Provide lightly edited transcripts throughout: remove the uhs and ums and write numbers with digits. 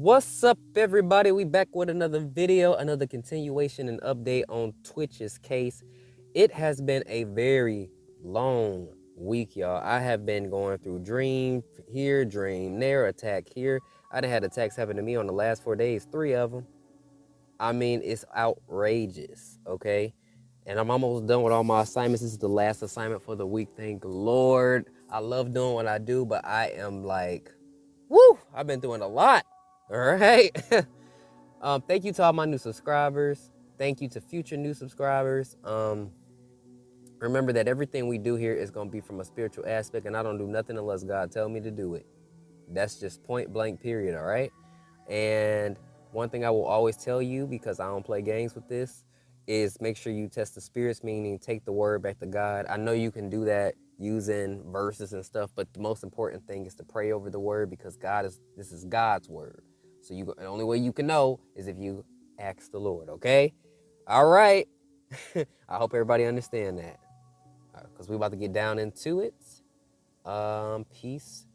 What's up, everybody? We back with another video, another continuation and update on Twitch's case. It has been a very long week, y'all. I have been going through dream here, dream there, attack here. I done had attacks happen to me on the last 4 days, 3 of them. I mean, it's outrageous, okay? And I'm almost done with all my assignments. This is the last assignment for the week. Thank Lord. I love doing what I do, but I am like, woo, I've been doing a lot. All right. Thank you to all my new subscribers. Thank you to future new subscribers. Remember that everything we do here is going to be from a spiritual aspect, and I don't do nothing unless God tell me to do it. That's just point blank period, all right? And one thing I will always tell you, because I don't play games with this, is make sure you test the spirits, meaning take the word back to God. I know you can do that using verses and stuff, but the most important thing is to pray over the word, because this is God's word. So the only way you can know is if you ask the Lord, okay? All right. I hope everybody understand that, because we're about to get down into it. Peace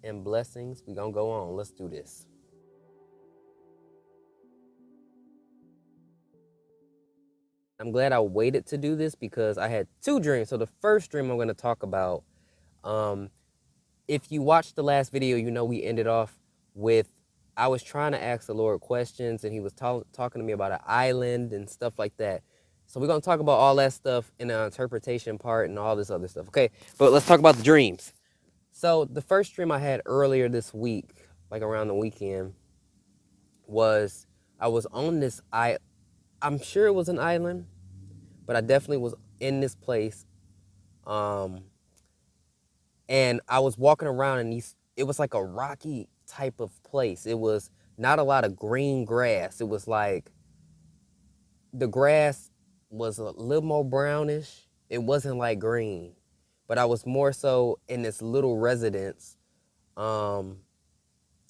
and blessings. We're going to go on. Let's do this. I'm glad I waited to do this because I had 2 dreams. So the first dream I'm going to talk about, if you watched the last video, you know we ended off with, I was trying to ask the Lord questions, and he was talking to me about an island and stuff like that. So we're going to talk about all that stuff in the interpretation part and all this other stuff. Okay, but let's talk about the dreams. So the first dream I had earlier this week, like around the weekend, was I was on this island. I'm sure it was an island, but I definitely was in this place. And I was walking around, and it was like a rocky type of place. It was not a lot of green grass. It was like the grass was a little more brownish. It wasn't like green, but I was more so in this little residence. It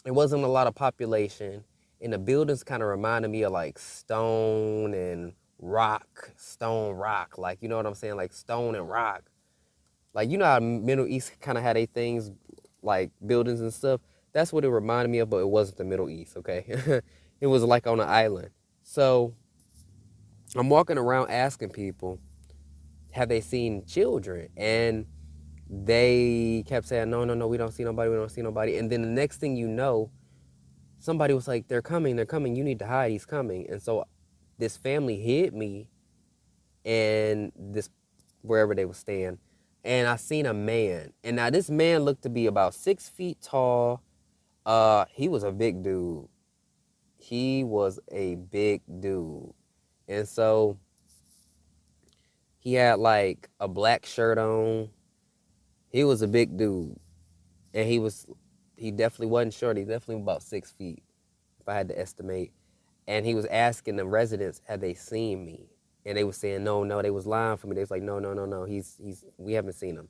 wasn't a lot of population, and the buildings kind of reminded me of like stone rock, like, you know what I'm saying, like stone and rock. Like, you know how Middle East kind of had a things like buildings and stuff. That's what it reminded me of, but it wasn't the Middle East, okay? It was like on an island. So I'm walking around asking people, have they seen children? And they kept saying, no, we don't see nobody. And then the next thing you know, somebody was like, they're coming, you need to hide, he's coming. And so this family hid me in this, wherever they were staying, and I seen a man. And now this man looked to be about 6 feet tall. He was a big dude. And so he had like a black shirt on. He was a big dude. And he definitely wasn't short. He definitely about 6 feet, if I had to estimate. And he was asking the residents, had they seen me? And they was saying, no, they was lying for me. They was like, no, we haven't seen him.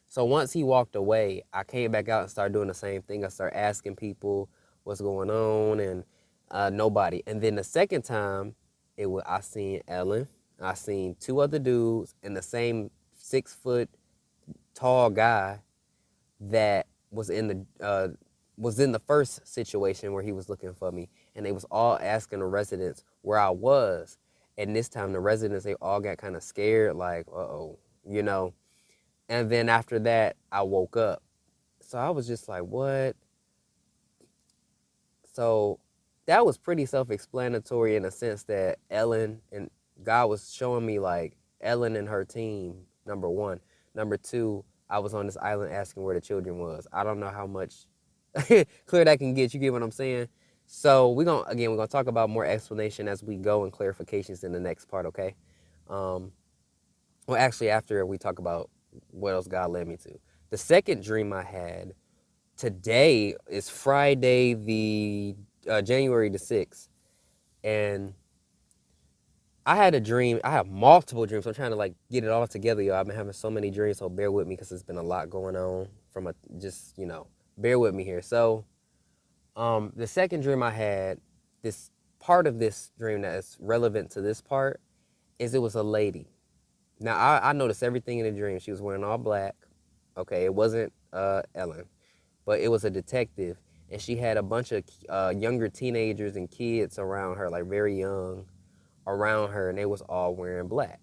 So once he walked away, I came back out and started doing the same thing. I started asking people what's going on, and nobody. And then the second time, I seen Ellen. I seen 2 other dudes and the same 6 foot tall guy that was in the first situation where he was looking for me, and they was all asking the residents where I was. And this time the residents, they all got kind of scared, like, uh-oh, you know. And then after that, I woke up. So I was just like, what? So that was pretty self-explanatory, in a sense that Ellen, and God was showing me like Ellen and her team, number 1. Number 2, I was on this island asking where the children was. I don't know how much clear that can get. You get what I'm saying? So we're gonna talk about more explanation as we go, and clarifications in the next part, okay? Well, actually, after we talk about what else God led me to. The second dream I had today is Friday, the January the 6th, and I had a dream. I have multiple dreams. I'm trying to like get it all together, y'all. I've been having so many dreams, so bear with me, because there's been a lot going on bear with me here. So the second dream I had, this part of this dream that is relevant to this part, is it was a lady. Now, I noticed everything in the dream. She was wearing all black. Okay, it wasn't Ellen, but it was a detective. and she had a bunch of younger teenagers and kids around her, like very young, around her, and they was all wearing black.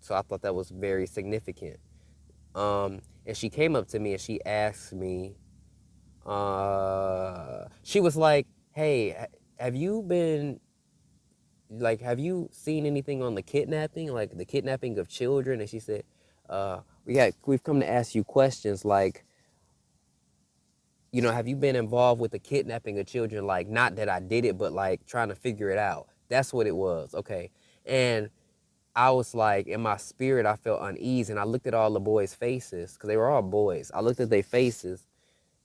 So I thought that was very significant. And she came up to me and she asked me, she was like, "Hey, have you been like, have you seen anything on the kidnapping, like the kidnapping of children?" And she said, we've come to ask you questions like, have you been involved with the kidnapping of children? Like, not that I did it, but like trying to figure it out. That's what it was. Okay. And I was like, in my spirit, I felt uneasy. And I looked at all the boys' faces because they were all boys. I looked at their faces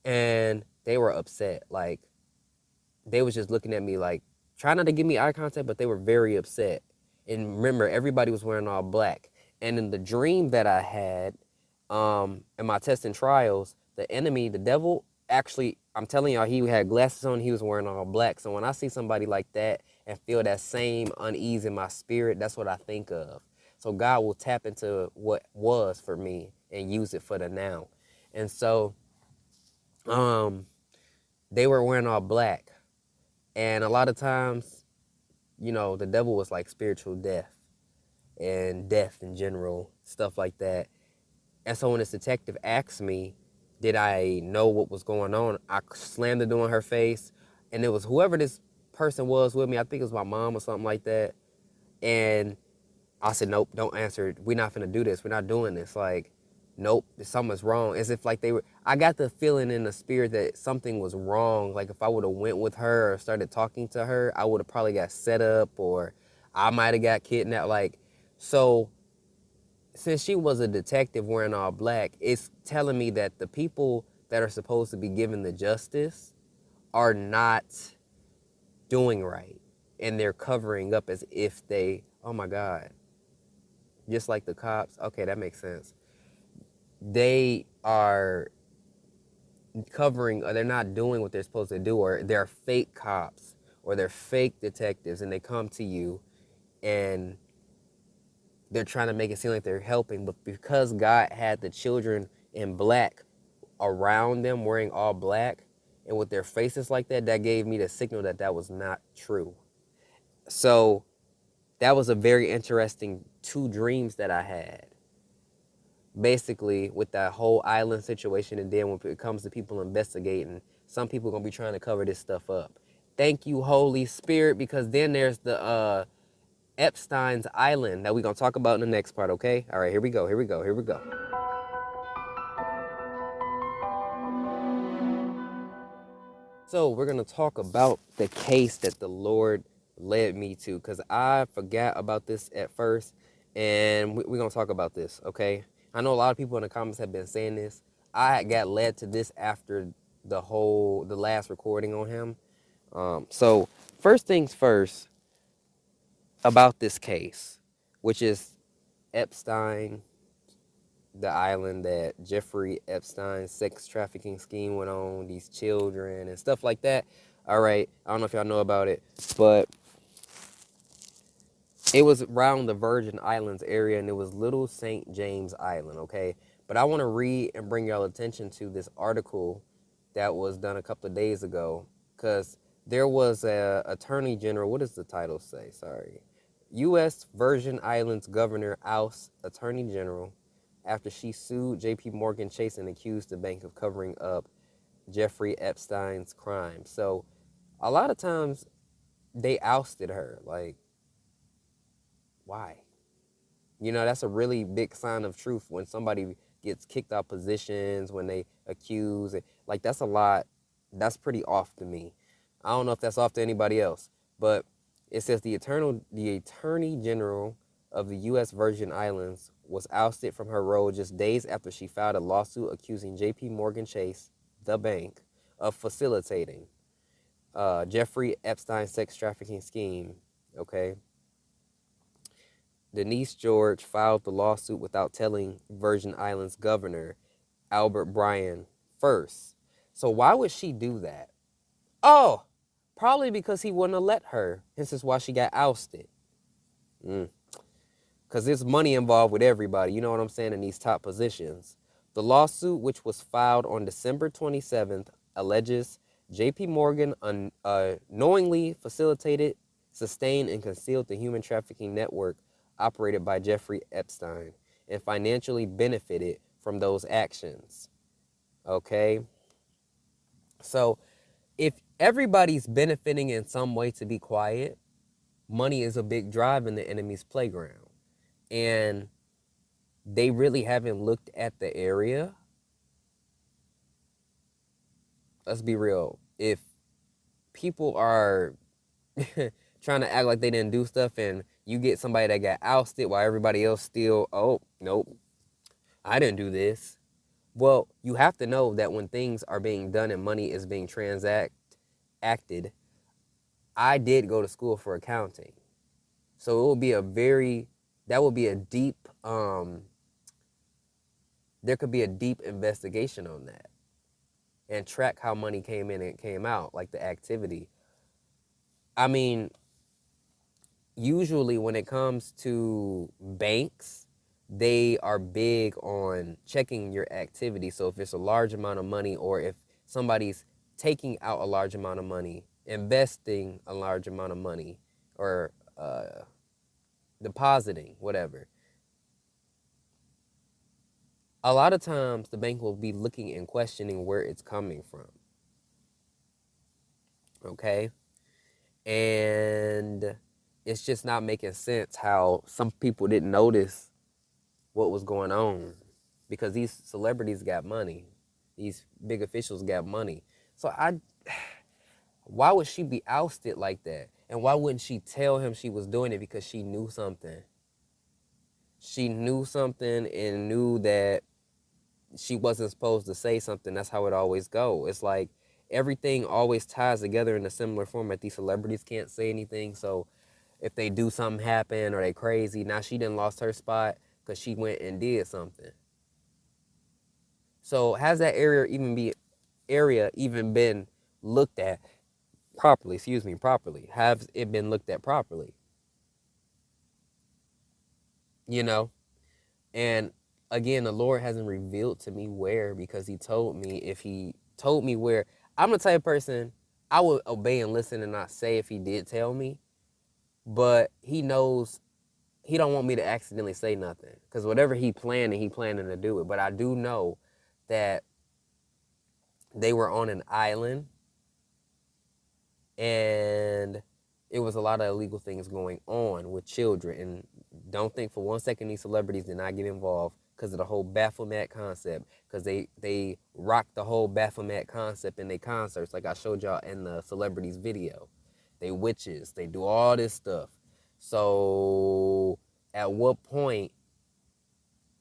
and they were upset. Like, they was just looking at me like, trying not to give me eye contact, but they were very upset. And remember, everybody was wearing all black. And in the dream that I had, in my tests and trials, the enemy, the devil, actually, I'm telling y'all, he had glasses on, he was wearing all black. So when I see somebody like that and feel that same unease in my spirit, that's what I think of. So God will tap into what was for me and use it for the now. And so they were wearing all black. And a lot of times, the devil was like spiritual death and death in general, stuff like that. And so when this detective asked me, did I know what was going on, I slammed the door in her face. And it was whoever this person was with me, I think it was my mom or something like that. And I said, nope, don't answer it. We're not finna do this. We're not doing this. Like, nope, something's wrong. As if like I got the feeling in the spirit that something was wrong. Like if I would have went with her or started talking to her, I would have probably got set up or I might have got kidnapped. Like, so since she was a detective wearing all black, it's telling me that the people that are supposed to be given the justice are not doing right. And they're covering up as if they, oh my God, just like the cops. Okay, that makes sense. They are covering, or they're not doing what they're supposed to do, or they're fake cops, or they're fake detectives, and they come to you and they're trying to make it seem like they're helping. But because God had the children in black around them wearing all black and with their faces like that, that gave me the signal that that was not true. So that was a very interesting 2 dreams that I had, basically, with that whole island situation. And then when it comes to people investigating, some people are going to be trying to cover this stuff up. Thank you, Holy Spirit, because then there's the Epstein's Island that we're going to talk about in the next part, okay? All right, here we go. So we're going to talk about the case that the Lord led me to, because I forgot about this at first, and we're going to talk about this, okay? I know a lot of people in the comments have been saying this. I got led to this after the last recording on him. So first things first about this case, which is Epstein, the island that Jeffrey Epstein's sex trafficking scheme went on, these children and stuff like that. All right, I don't know if y'all know about it, but it was around the Virgin Islands area, and it was Little St. James Island, okay? But I want to read and bring y'all attention to this article that was done a couple of days ago, because there was a attorney general. What does the title say? Sorry. U.S. Virgin Islands governor ousts attorney general after she sued J.P. Morgan Chase and accused the bank of covering up Jeffrey Epstein's crime. So a lot of times they ousted her. Like, why? That's a really big sign of truth when somebody gets kicked out positions, when they accuse it. Like, that's a lot. That's pretty off to me. I don't know if that's off to anybody else, but it says the attorney general of the U.S. Virgin Islands was ousted from her role just days after she filed a lawsuit accusing J.P. Morgan Chase, the bank, of facilitating Jeffrey Epstein's sex trafficking scheme. Okay. Denise George filed the lawsuit without telling Virgin Islands Governor Albert Bryan first. So why would she do that? Oh, probably because he wouldn't have let her. This is why she got ousted. Because there's money involved with everybody, you know what I'm saying, in these top positions. The lawsuit, which was filed on December 27th, alleges J.P. Morgan knowingly facilitated, sustained, and concealed the human trafficking network operated by Jeffrey Epstein and financially benefited from those actions. Okay? So if everybody's benefiting in some way to be quiet, money is a big drive in the enemy's playground. And they really haven't looked at the area. Let's be real. If people are trying to act like they didn't do stuff and you get somebody that got ousted while everybody else still, oh, nope, I didn't do this. Well, you have to know that when things are being done and money is being acted, I did go to school for accounting. So it will be that will be a deep, there could be a deep investigation on that and track how money came in and came out, like the activity. I mean, usually when it comes to banks, they are big on checking your activity. So if it's a large amount of money or if somebody's taking out a large amount of money, investing a large amount of money, or depositing, whatever, a lot of times the bank will be looking and questioning where it's coming from. Okay? And it's just not making sense how some people didn't notice what was going on because these celebrities got money. These big officials got money. So why would she be ousted like that? And why wouldn't she tell him she was doing it? Because she knew something. She knew something and knew that she wasn't supposed to say something. That's how it always go. It's like everything always ties together in a similar format. These celebrities can't say anything, so if they do something happen or they crazy, now she done lost her spot because she went and did something. So has that area even been looked at properly? Properly. Has it been looked at properly? You know, and again, the Lord hasn't revealed to me where, because he told me, if he told me where, I'm the type of person, I would obey and listen and not say if he did tell me, but he knows he don't want me to accidentally say nothing, because whatever he planning to do it. But I do know that they were on an island and it was a lot of illegal things going on with children. And don't think for one second these celebrities did not get involved because of the whole Baphomet concept, because they rock the whole Baphomet concept in their concerts, like I showed y'all in the celebrities video. They witches, they do all this stuff. So at what point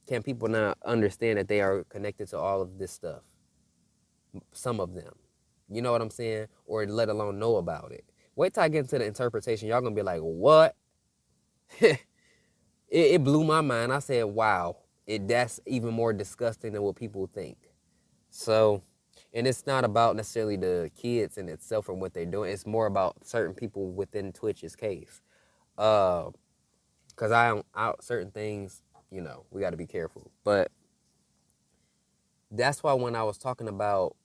can people not understand that they are connected to all of this stuff? Some of them. You know what I'm saying? Or let alone know about it. Wait till I get into the interpretation. Y'all gonna be like, what? it blew my mind. I said, wow, that's even more disgusting than what people think. So, and it's not about necessarily the kids in itself and what they're doing. It's more about certain people within Twitch's case. Because certain things, we got to be careful. But that's why when I was talking about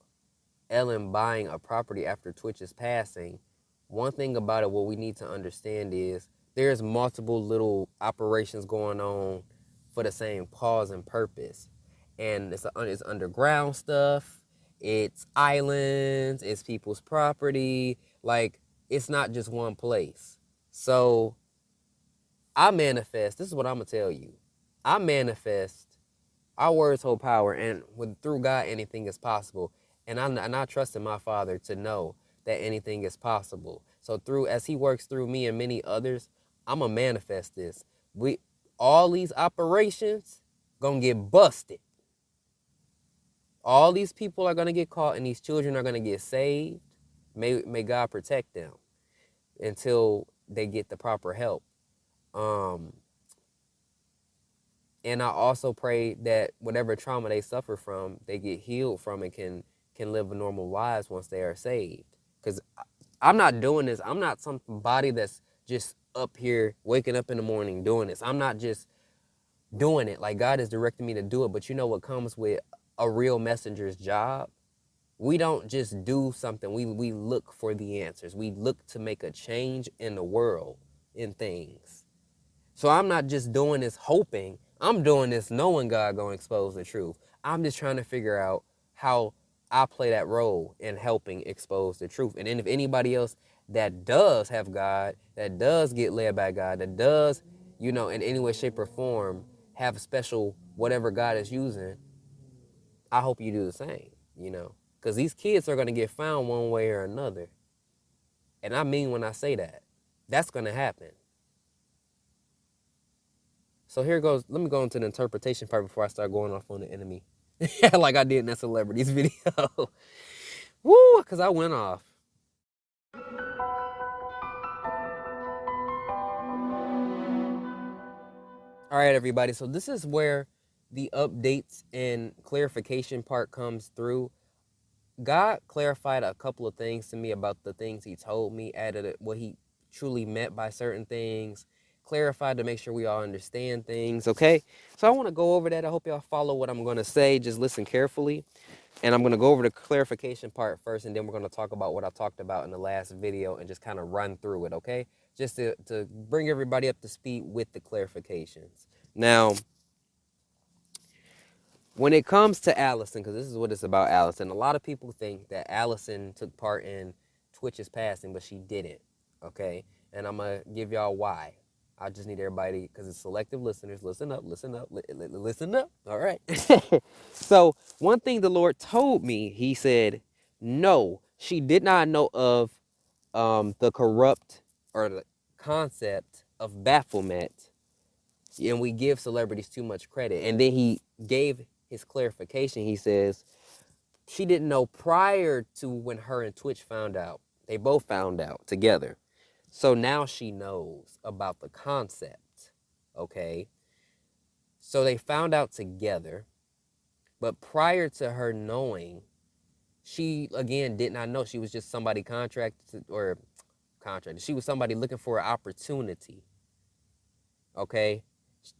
Ellen buying a property after Twitch's passing, one thing about it, what we need to understand is there's multiple little operations going on for the same cause and purpose. And it's underground stuff, it's islands, it's people's property. Like, it's not just one place. So I manifest, this is what I'm going to tell you. I manifest, our words hold power, and through God, anything is possible. And I trust in my Father to know that anything is possible. So as he works through me and many others, I'm going to manifest this. All these operations going to get busted. All these people are going to get caught, and these children are going to get saved. May God protect them until they get the proper help. And I also pray that whatever trauma they suffer from, they get healed from and can live a normal lives once they are saved. Because I'm not doing this. I'm not somebody that's just up here waking up in the morning doing this. I'm not just doing it. Like, God is directing me to do it. But you know what comes with a real messenger's job? We don't just do something. We look for the answers. We look to make a change in the world, in things. So I'm not just doing this hoping. I'm doing this knowing God gonna expose the truth. I'm just trying to figure out how I play that role in helping expose the truth. And then if anybody else that does have God, that does get led by God, that does, in any way, shape, or form have a special whatever God is using, I hope you do the same. Because these kids are gonna get found one way or another. And I mean when I say that. That's gonna happen. So here goes. Let me go into the interpretation part before I start going off on the enemy, like I did in that celebrities video. Woo, because I went off. All right, everybody. So this is where the updates and clarification part comes through. God clarified a couple of things to me about the things he told me, added what he truly meant by certain things, clarified to make sure we all understand things, okay? So I want to go over that. I hope y'all follow what I'm going to say. Just listen carefully. And I'm going to go over the clarification part first, and then we're going to talk about what I talked about in the last video and just kind of run through it, okay? Just to bring everybody up to speed with the clarifications. Now, when it comes to Allison, because this is what it's about, Allison, a lot of people think that Allison took part in Twitch's passing, but she didn't, okay? And I'm going to give y'all why. I just need everybody, because it's selective listeners, listen up, listen up, all right? So one thing the Lord told me, he said, no, she did not know of the corrupt or the concept of Baphomet, and we give celebrities too much credit. And then he gave his clarification. He says she didn't know prior to when her and Twitch found out. They both found out together. So now she knows about the concept, okay? So they found out together, but prior to her knowing, she, again, did not know. She was just somebody contracted. She was somebody looking for an opportunity, okay?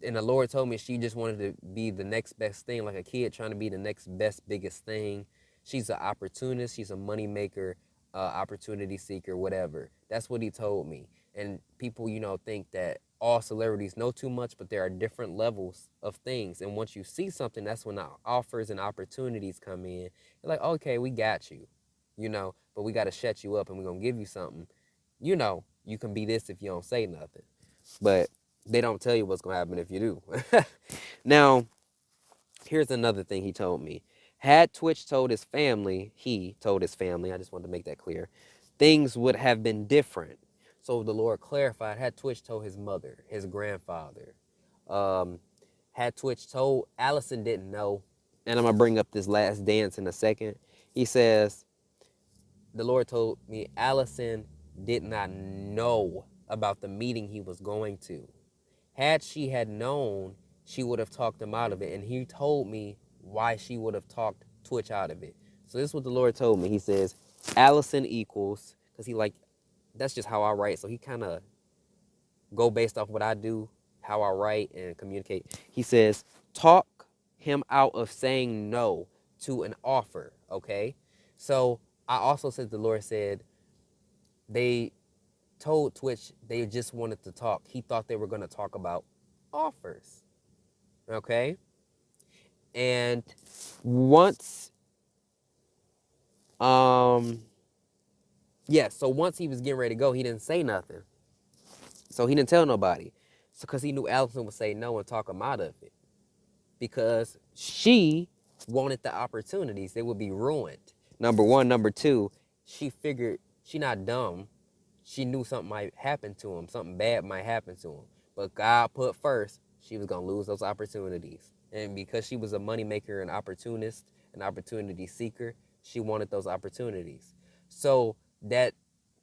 And the Lord told me she just wanted to be the next best thing, like a kid trying to be the next best, biggest thing. She's an opportunist. She's a money maker, opportunity seeker, whatever. That's what he told me. And people, think that all celebrities know too much, but there are different levels of things. And once you see something, that's when the offers and opportunities come in. You're like, okay, we got you, but we got to shut you up and we're going to give you something. You can be this if you don't say nothing. But they don't tell you what's going to happen if you do. Now, here's another thing he told me. Had Twitch told his family, I just wanted to make that clear, things would have been different. So the Lord clarified, had Twitch told his mother, his grandfather, had Twitch told, Allison didn't know, and I'm going to bring up this last dance in a second. He says, the Lord told me Allison did not know about the meeting he was going to. Had she had known, she would have talked him out of it. And he told me why she would have talked Twitch out of it. So this is what the Lord told me. He says, Allison equals, because that's just how I write. So he kind of go based off what I do, how I write and communicate. He says, talk him out of saying no to an offer, okay? So I also said, the Lord said, they told Twitch they just wanted to talk. He thought they were going to talk about offers, okay? And once, so once he was getting ready to go, he didn't say nothing. So he didn't tell nobody. So because he knew Allison would say no and talk him out of it. Because she wanted the opportunities. They would be ruined. Number one. Number two, she figured she not dumb. She knew something might happen to him. Something bad might happen to him. But God put first, she was going to lose those opportunities. And because she was a moneymaker, an opportunist, an opportunity seeker, she wanted those opportunities. So that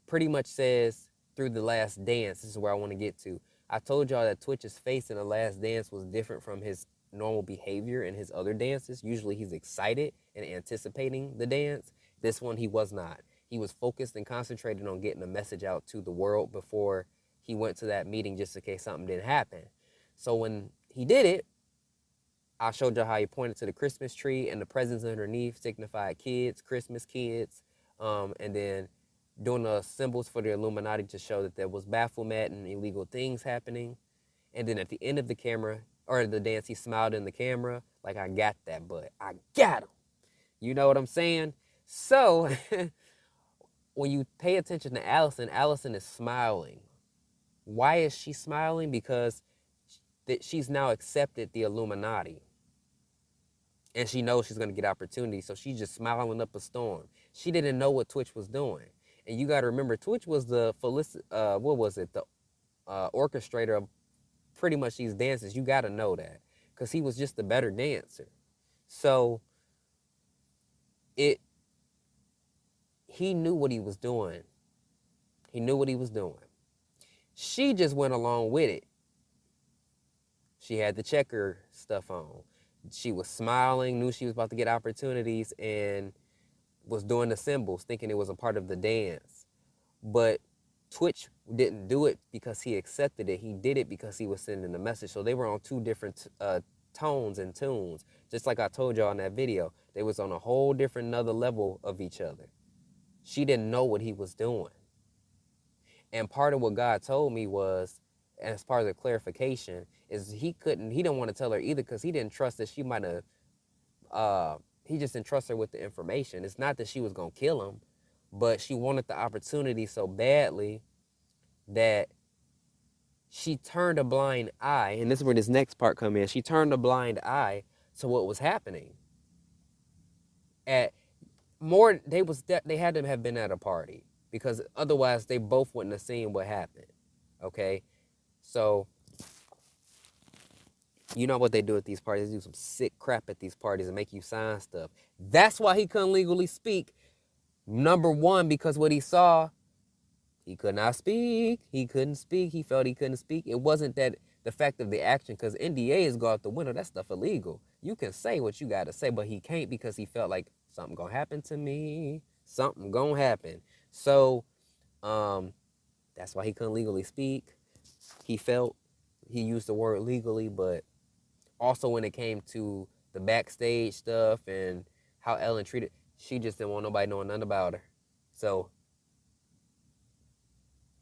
pretty much says through the last dance, this is where I want to get to. I told y'all that Twitch's face in the last dance was different from his normal behavior in his other dances. Usually he's excited and anticipating the dance. This one he was not. He was focused and concentrated on getting a message out to the world before he went to that meeting just in case something didn't happen. So when he did it, I showed you how he pointed to the Christmas tree and the presents underneath signified kids, Christmas kids, and then doing the symbols for the Illuminati to show that there was Baphomet and illegal things happening. And then at the end of the camera, or the dance, he smiled in the camera, like, I got that, but I got him. You know what I'm saying? So when you pay attention to Allison, Allison is smiling. Why is she smiling? Because she's now accepted the Illuminati. And she knows she's going to get opportunities. So she's just smiling up a storm. She didn't know what Twitch was doing. And you got to remember, Twitch was the, what was it? The orchestrator of pretty much these dances. You got to know that. Because he was just a better dancer. So he knew what he was doing. He knew what he was doing. She just went along with it. She had the checker stuff on. She was smiling, knew she was about to get opportunities, and was doing the symbols, thinking it was a part of the dance. But Twitch didn't do it because he accepted it. He did it because he was sending a message. So they were on two different tones and tunes. Just like I told y'all in that video, they was on a whole different another level of each other. She didn't know what he was doing. And part of what God told me was, as part of the clarification, is he didn't want to tell her either because he didn't trust that she might have, he just didn't trust her with the information. It's not that she was going to kill him, but she wanted the opportunity so badly that she turned a blind eye. And this is where this next part come in. She turned a blind eye to what was happening. They had to have been at a party because otherwise they both wouldn't have seen what happened. Okay? So, you know what they do at these parties? They do some sick crap at these parties and make you sign stuff. That's why he couldn't legally speak. Number one, because what he saw, he could not speak. He couldn't speak. He felt he couldn't speak. It wasn't that the fact of the action, because NDAs go out the window. That stuff illegal. You can say what you got to say, but he can't because he felt like something gonna happen to me. Something gonna happen. So, that's why he couldn't legally speak. He used the word legally, but also when it came to the backstage stuff and how Ellen treated, she just didn't want nobody knowing nothing about her. So,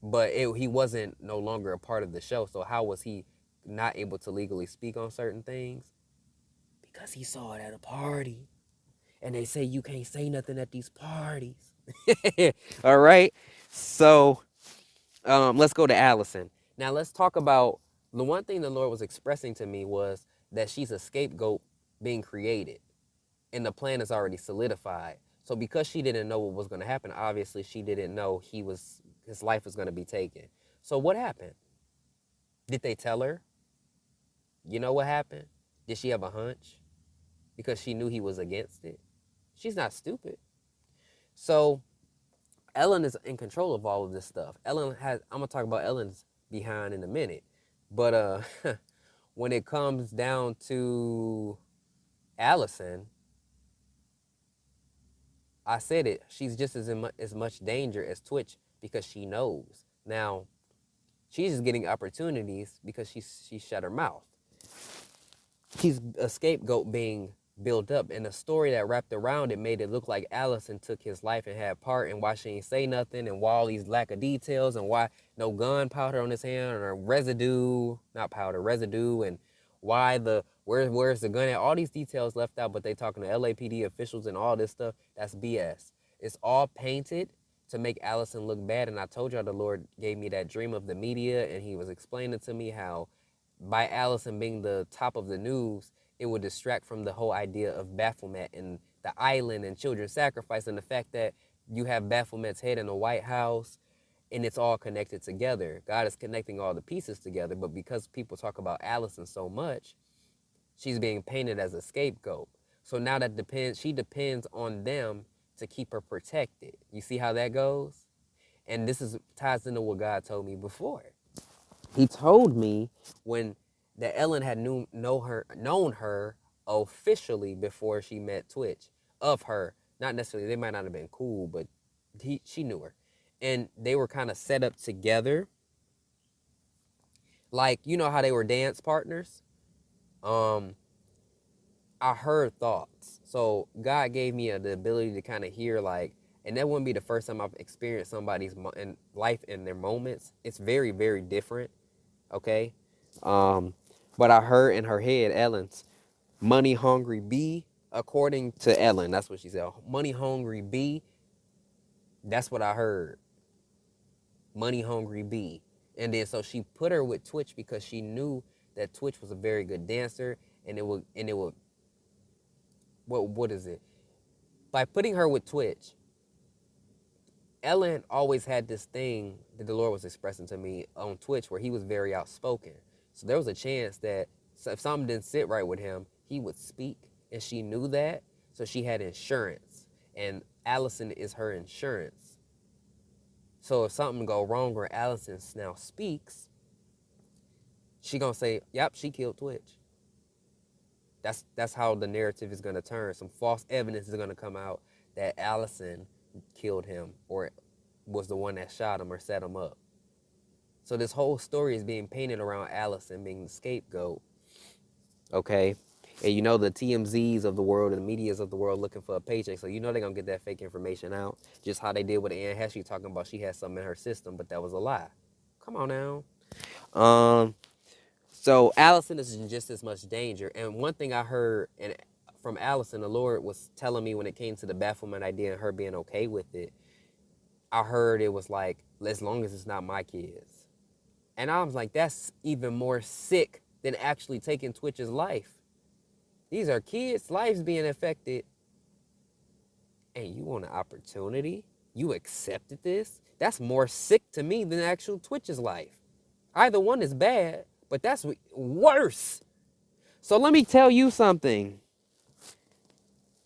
but he wasn't no longer a part of the show. So how was he not able to legally speak on certain things? Because he saw it at a party. And they say you can't say nothing at these parties. All right. So let's go to Allison. Now let's talk about the one thing the Lord was expressing to me was that she's a scapegoat being created. And the plan is already solidified. So because she didn't know what was going to happen, obviously she didn't know his life was going to be taken. So what happened? Did they tell her? You know what happened? Did she have a hunch? Because she knew he was against it. She's not stupid. So Ellen is in control of all of this stuff. I'm gonna talk about Ellen's behind in a minute. But when it comes down to Allison, I said it, she's just as much danger as Twitch because she knows. Now, she's just getting opportunities because she shut her mouth. She's a scapegoat being built up, and the story that wrapped around it made it look like Allison took his life and had part in why she ain't say nothing and why all these lack of details and why no gunpowder on his hand or residue, and why where's the gun at, all these details left out, but they talking to LAPD officials and all this stuff. That's BS. It's all painted to make Allison look bad, and I told y'all the Lord gave me that dream of the media, and he was explaining to me how by Allison being the top of the news, it would distract from the whole idea of Baphomet and the island and children sacrifice and the fact that you have Baphomet's head in the White House and it's all connected together. God is connecting all the pieces together, but because people talk about Allison so much, she's being painted as a scapegoat. So now she depends on them to keep her protected. You see how that goes? And this ties into what God told me before. He told me when that Ellen had known her officially before she met Twitch, of her. Not necessarily, they might not have been cool, but she knew her. And they were kind of set up together. Like, you know how they were dance partners? I heard thoughts. So God gave me the ability to kind of hear, like, and that wouldn't be the first time I've experienced somebody's in life in their moments. It's very, very different. Okay. But I heard in her head, Ellen's money hungry bee, according to Ellen. That's what she said. Money hungry bee. That's what I heard. Money hungry bee. And then so she put her with Twitch because she knew that Twitch was a very good dancer, and it would what is it? By putting her with Twitch, Ellen always had this thing that the Lord was expressing to me on Twitch where he was very outspoken. So there was a chance that if something didn't sit right with him, he would speak, and she knew that. So she had insurance, and Allison is her insurance. So if something go wrong where Allison now speaks, she gonna say, "Yep, she killed Twitch." That's how the narrative is gonna turn. Some false evidence is gonna come out that Allison killed him or was the one that shot him or set him up. So this whole story is being painted around Allison being the scapegoat. Okay. And you know the TMZs of the world and the medias of the world looking for a paycheck. So you know they're going to get that fake information out. Just how they did with Anne Heshy talking about she had something in her system, but that was a lie. Come on now. So Allison is in just as much danger. And one thing I heard from Allison, the Lord was telling me when it came to the Baphomet idea and her being okay with it, I heard it was like, as long as it's not my kids. And I was like, that's even more sick than actually taking Twitch's life. These are kids' lives being affected. And you want an opportunity? You accepted this? That's more sick to me than actual Twitch's life. Either one is bad, but that's worse. So let me tell you something.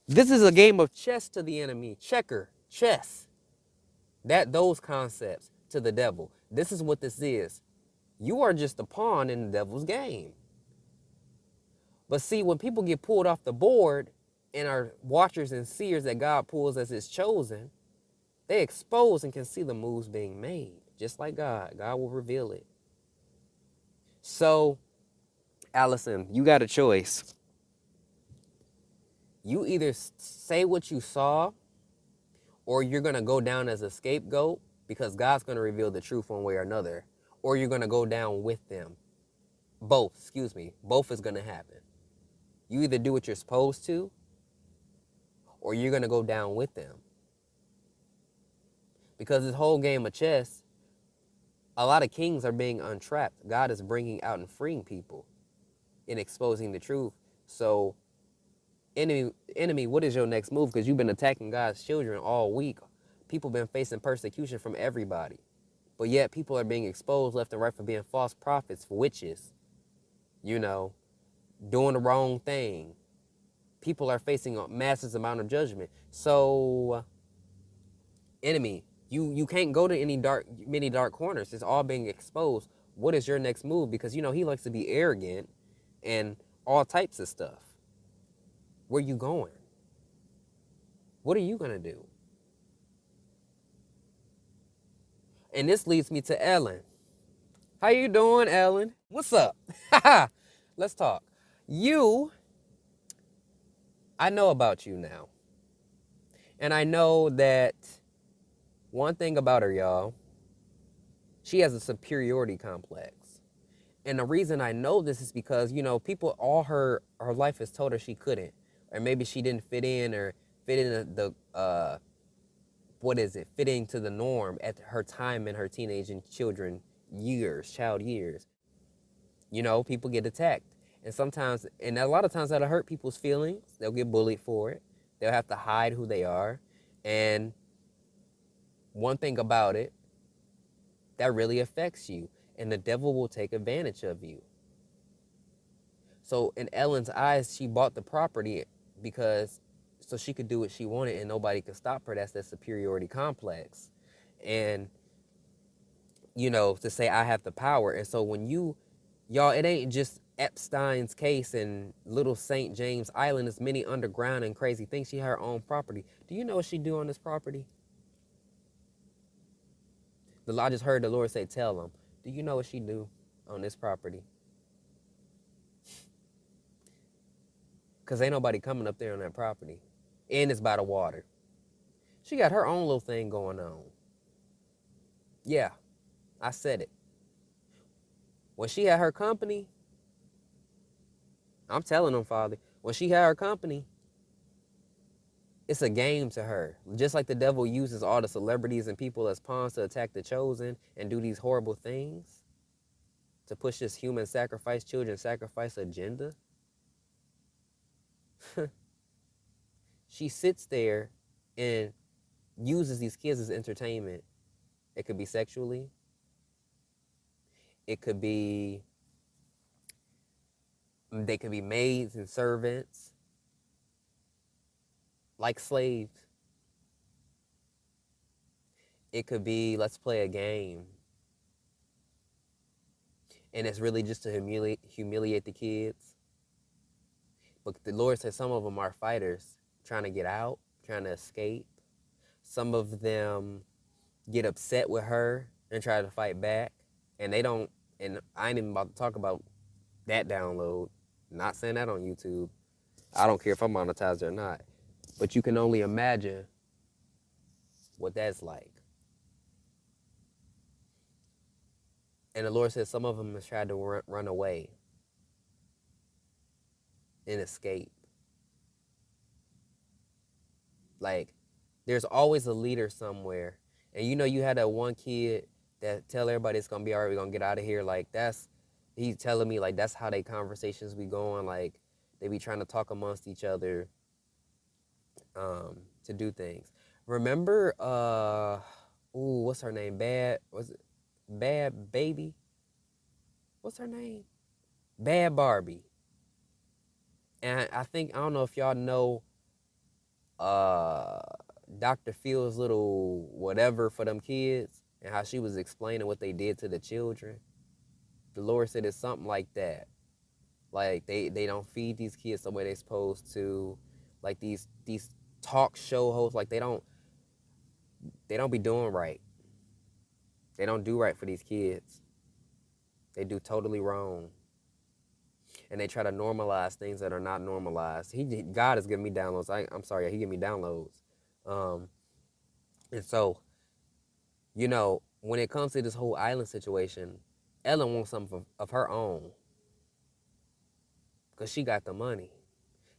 This is a game of chess to the enemy. Checker, chess. Those concepts to the devil. This is what this is. You are just a pawn in the devil's game. But see, when people get pulled off the board and are watchers and seers that God pulls as his chosen, they expose and can see the moves being made. Just like God. God will reveal it. So, Allison, you got a choice. You either say what you saw, or you're going to go down as a scapegoat because God's going to reveal the truth one way or another, or you're going to go down with them. Both is going to happen. You either do what you're supposed to, or you're going to go down with them. Because this whole game of chess, a lot of kings are being untrapped. God is bringing out and freeing people and exposing the truth. So, enemy, what is your next move? Because you've been attacking God's children all week. People been facing persecution from everybody. But yet people are being exposed left and right for being false prophets, witches, doing the wrong thing. People are facing a massive amount of judgment. So, enemy, you can't go to many dark corners. It's all being exposed. What is your next move? Because, he likes to be arrogant and all types of stuff. Where you going? What are you going to do? And this leads me to Ellen. How you doing, Ellen? What's up? Let's talk. I know about you now. And I know that one thing about her, y'all, she has a superiority complex. And the reason I know this is because, people, all her life has told her she couldn't. Or maybe she didn't fit in or fit in fitting to the norm at her time in her teenage and child years. People get attacked. And a lot of times that'll hurt people's feelings. They'll get bullied for it. They'll have to hide who they are. And one thing about it, that really affects you. And the devil will take advantage of you. So in Ellen's eyes, she bought the property so she could do what she wanted and nobody could stop her. That's that superiority complex. And, to say I have the power. And so when y'all, it ain't just Epstein's case and little St. James Island. There's many underground and crazy things. She had her own property. Do you know what she do on this property? I just heard the Lord say, tell them. Do you know what she do on this property? Because ain't nobody coming up there on that property. And it's by the water. She got her own little thing going on. Yeah, I said it. When she had her company, I'm telling them, Father, when she had her company, it's a game to her. Just like the devil uses all the celebrities and people as pawns to attack the chosen and do these horrible things to push this human sacrifice, children sacrifice agenda. She sits there and uses these kids as entertainment. It could be sexually. It could be, they could be maids and servants, like slaves. It could be, let's play a game. And it's really just to humiliate the kids. But the Lord says some of them are fighters trying to get out, trying to escape. Some of them get upset with her and try to fight back. And they don't, and I ain't even about to talk about that download. Not saying that on YouTube. I don't care if I'm monetized or not. But you can only imagine what that's like. And the Lord says some of them has tried to run away and escape. Like, there's always a leader somewhere. And you know, you had that one kid that tell everybody it's gonna be all right, we're gonna get out of here. Like, he's telling me, like, that's how they conversations be going. Like, they be trying to talk amongst each other to do things. Remember, what's her name? Bad Baby? What's her name? Bad Barbie. And I don't know if y'all know uh Dr. Phil's little whatever for them kids and how she was explaining what they did to the children. The Lord said it's something like that. Like they don't feed these kids the way they're supposed to. Like these talk show hosts, like they don't be doing right. They don't do right for these kids. They do totally wrong. And they try to normalize things that are not normalized. God is giving me downloads. I'm sorry, he gave me downloads. And so, you know, when it comes to this whole island situation, Ellen wants something of her own because she got the money.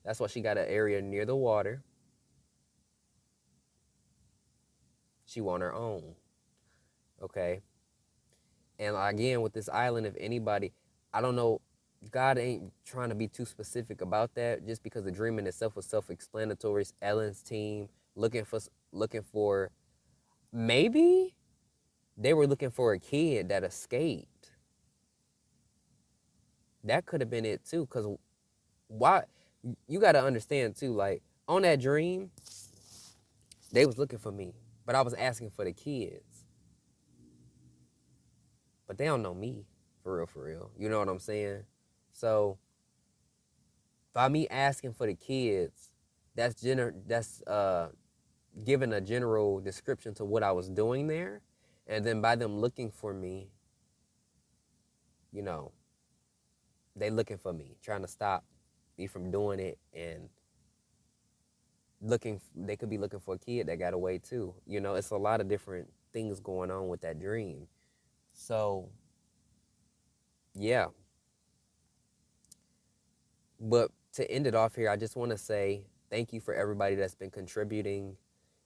That's why she got an area near the water. She want her own. Okay. And again, with this island, if anybody, I don't know, God ain't trying to be too specific about that just because the dream in itself was self-explanatory. Ellen's team looking for, maybe they were looking for a kid that escaped. That could have been it too, because why? You got to understand too, like on that dream, they was looking for me, but I was asking for the kids. But they don't know me, for real. You know what I'm saying? So by me asking for the kids, that's giving a general description to what I was doing there, and then by them looking for me, you know, they looking for me, trying to stop me from doing it, and they could be looking for a kid that got away too. You know, it's a lot of different things going on with that dream. So yeah. But to end it off here, I just want to say thank you for everybody that's been contributing.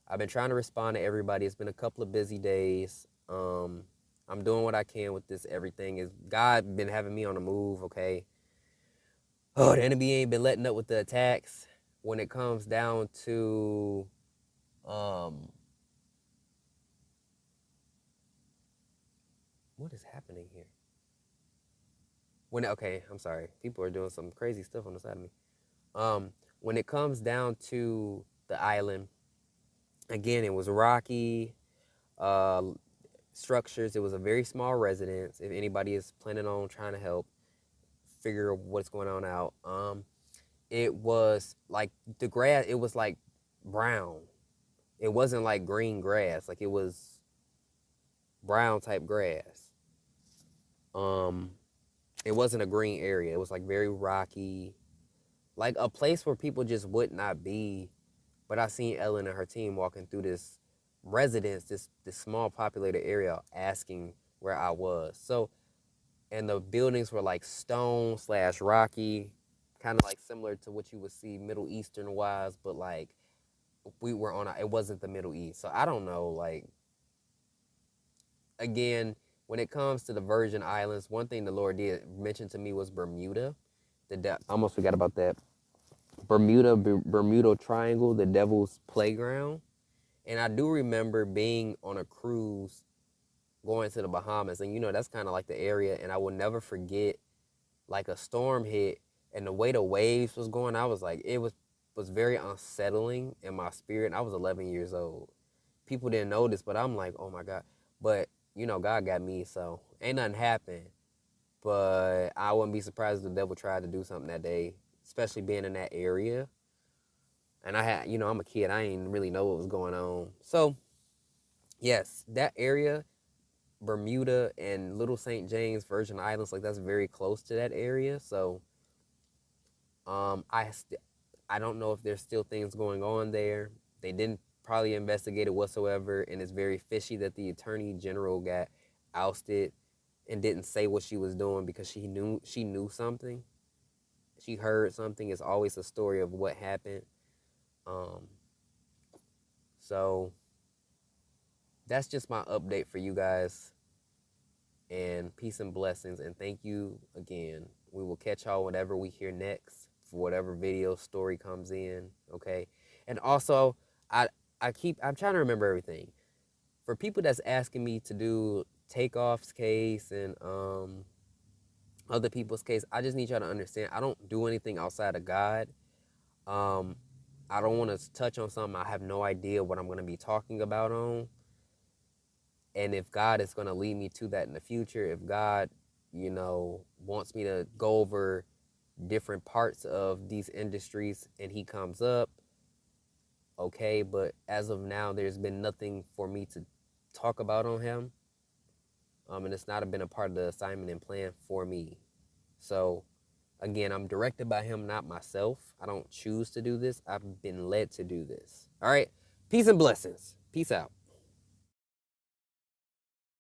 I've been trying to respond to everybody. It's been a couple of busy days. I'm doing what I can with this. Everything is God been having me on the move. Okay. Oh, the enemy ain't been letting up with the attacks. When it comes down to, what is happening here? Okay, I'm sorry. People are doing some crazy stuff on the side of me. When it comes down to the island, again, it was rocky. Structures. It was a very small residence. If anybody is planning on trying to help figure what's going on out, it was like the grass. It was like brown. It wasn't like green grass. Like it was brown type grass. It wasn't a green area. It was like very rocky. like a place where people just would not be. But I seen Ellen and her team walking through this residence, this small populated area, asking where I was. So, and the buildings were like stone slash rocky, kind of like similar to what you would see Middle Eastern wise, but like we were on it wasn't the Middle East. So I don't know, like, again, when it comes to the Virgin Islands, one thing the Lord did mention to me was Bermuda. I almost forgot about that. Bermuda Triangle, the Devil's Playground. And I do remember being on a cruise going to the Bahamas, and that's kind of like the area. And I will never forget, like, a storm hit, and the way the waves was going, I was like, it was very unsettling in my spirit. And I was 11 years old. People didn't notice, but I'm like, oh my God. But God got me, so ain't nothing happened. But I wouldn't be surprised if the devil tried to do something that day, especially being in that area. And I had, I'm a kid. I didn't really know what was going on. So, yes, that area, Bermuda and Little St. James, Virgin Islands, like, that's very close to that area. So, I don't know if there's still things going on there. They didn't probably investigate it whatsoever, and it's very fishy that the attorney general got ousted and didn't say what she was doing because she knew something. She heard something. It's always a story of what happened. Um, so that's just my update for you guys. And peace and blessings. And thank you again. We will catch y'all whenever we hear next for whatever video story comes in. Okay. And also, I'm trying to remember everything. For people that's asking me to do Takeoff's case and other people's case, I just need y'all to understand I don't do anything outside of God. I don't want to touch on something I have no idea what I'm going to be talking about on. And if God is going to lead me to that in the future, if God, wants me to go over different parts of these industries and he comes up, okay. But as of now, there's been nothing for me to talk about on him. And it's not been a part of the assignment and plan for me. So, again, I'm directed by him, not myself. I don't choose to do this. I've been led to do this. All right. Peace and blessings. Peace out.